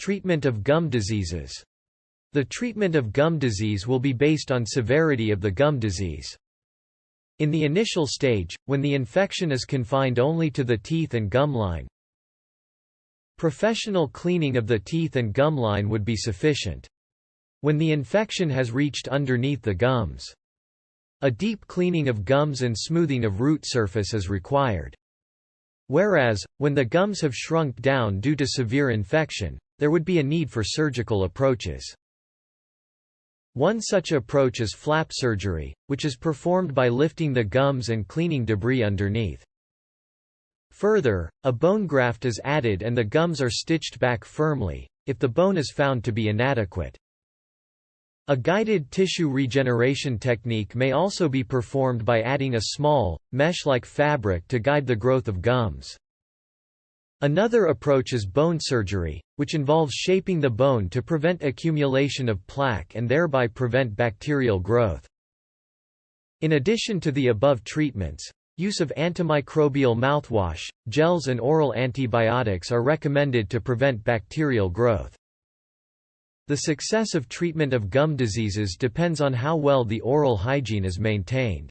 Treatment of gum diseases. The treatment of gum disease will be based on severity of the gum disease. In the initial stage, when the infection is confined only to the teeth and gum line, professional cleaning of the teeth and gum line would be sufficient. When the infection has reached underneath the gums, a deep cleaning of gums and smoothing of root surface is required. Whereas, when the gums have shrunk down due to severe infection, there would be a need for surgical approaches. One such approach is flap surgery, which is performed by lifting the gums and cleaning debris underneath. Further, a bone graft is added and the gums are stitched back firmly, if the bone is found to be inadequate. A guided tissue regeneration technique may also be performed by adding a small, mesh-like fabric to guide the growth of gums. Another approach is bone surgery, which involves shaping the bone to prevent accumulation of plaque and thereby prevent bacterial growth. In addition to the above treatments, use of antimicrobial mouthwash, gels and oral antibiotics are recommended to prevent bacterial growth. The success of treatment of gum diseases depends on how well the oral hygiene is maintained.